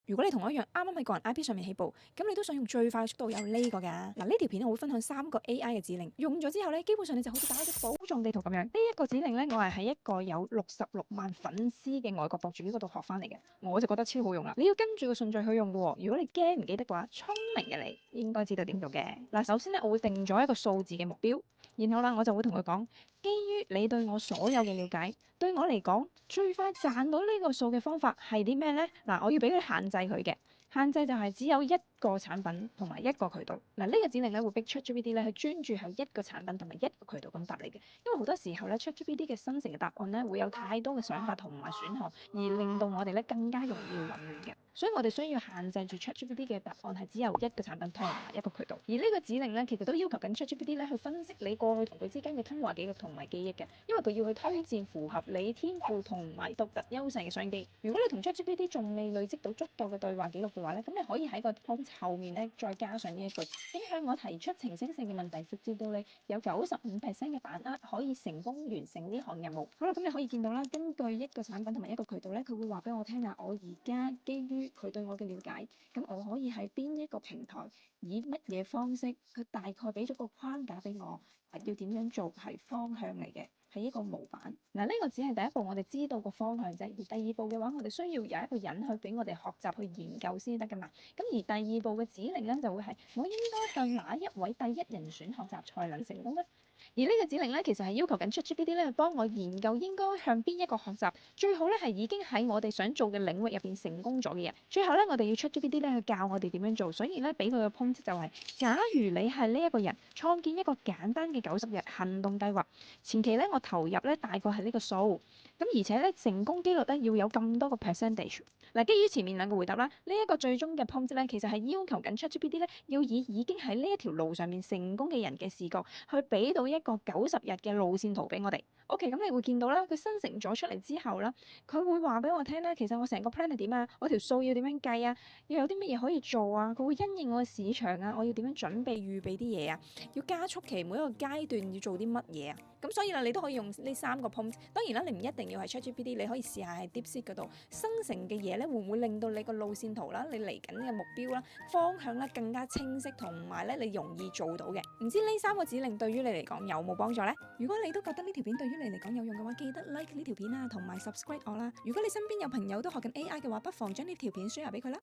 如果你同我一樣啱啱喺個人 IP 上面起步，咁你都想用最快嘅速度有呢個㗎。嗱，呢條片我會分享3個 AI 嘅指令，用咗之後咧，基本上你就好似打咗寶藏地圖咁樣。呢一個指令咧，我係喺一個有66萬粉絲嘅外國博主嗰度學翻嚟嘅，我就覺得超好用啦。你要跟住個順序去用嘅喎。如果你驚唔記得嘅話，聰明嘅你應該知道點做嘅。嗱，首先咧，我會定咗一個數字嘅目標，然後啦，我就會同佢講，基於你對我所有嘅了解，對我嚟講最快賺到呢個數嘅方法係啲咩呢？嗱，我要俾佢限制佢嘅。限制就係只有一個產品同埋一個渠道。嗱，呢個指令咧會逼 ChatGPT 咧去專注喺一個產品同埋一個渠道咁答你嘅。因為好多時候咧 ChatGPT 嘅生成嘅答案咧會有太多嘅想法同埋選項，而令到我哋咧更加容易混亂嘅。所以我哋需要限制住 ChatGPT 嘅答案係只有一個產品同埋一個渠道。而呢個指令咧其實都要求緊 ChatGPT 咧去分析你過去同佢之間嘅通話記錄同埋記憶嘅，因為佢要去推薦符合你天賦同埋獨特優勢嘅商機。如果你同 ChatGPT 仲未累積到足夠嘅對話記錄嘅話咧，咁你可以喺個 prompt 後面咧再加上呢一句：請向我提出澄清性嘅問題，直至到你有95%嘅把握可以成功完成呢項任務。好啦，咁你可以見到啦，根據一個產品同埋一個渠道咧，佢會話俾我聽啊，我而家基於佢對我嘅了解，咁我可以喺邊一個平台，以乜嘢方式，佢大概俾咗個框架俾我，要點樣做係方向嚟嘅。係一個模板。嗱，呢個只係第一步，我哋知道個方向啫。而第二步嘅話，我哋需要有一個人去俾我哋學習去研究先得噶嘛。咁而第二步嘅指令咧，就會係我應該向哪一位第一人選學習才能成功咧？而呢個指令咧，其實係要求緊 ChatGPT 咧去幫我研究應該向邊一個學習，最好咧係已經喺我哋想做嘅領域入邊成功咗嘅人。最後咧，我哋要 ChatGPT 咧去教我哋點樣做，所以咧俾佢嘅 prompt 就係：假如你係呢一個人，創建一個簡單嘅90日行動計劃，前期咧我投入咧大概係呢個數，咁而且咧成功機率咧要有咁多個 percentage。嗱，基於前面兩個回答啦，呢一個最終嘅 prompt 咧，其實係要求緊 ChatGPT 咧要以已經喺呢一條路上面成功嘅人嘅視角，去俾到一個90日嘅路線圖俾我哋。OK，咁你會見到啦，佢生成咗出嚟之後啦，佢會話俾我聽咧，其實我成個 plan 係點啊，我條數要點樣計啊，要有啲乜嘢可以做啊，佢會因應我嘅市場啊，我要點樣準備預備啲嘢啊，要加速期每一個階段要做啲乜嘢啊。咁所以啦，你都可以用呢3個 prompt。當然啦，你唔一定要係 ChatGPT，你可以試下喺 DeepSeek 嗰度生成嘅嘢咧，會唔會令到你個路線圖啦、你嚟緊嘅目標啦、方向咧更加清晰，同埋咧你容易做到嘅。唔知呢3個指令對於你嚟講有冇幫助呢？如果你都覺得呢條片對於你嚟講有用嘅話，記得 like 呢條片啊，同埋 subscribe 我啦。如果你身邊有朋友都學緊 AI 嘅話，不妨將呢條片 share 俾佢啦。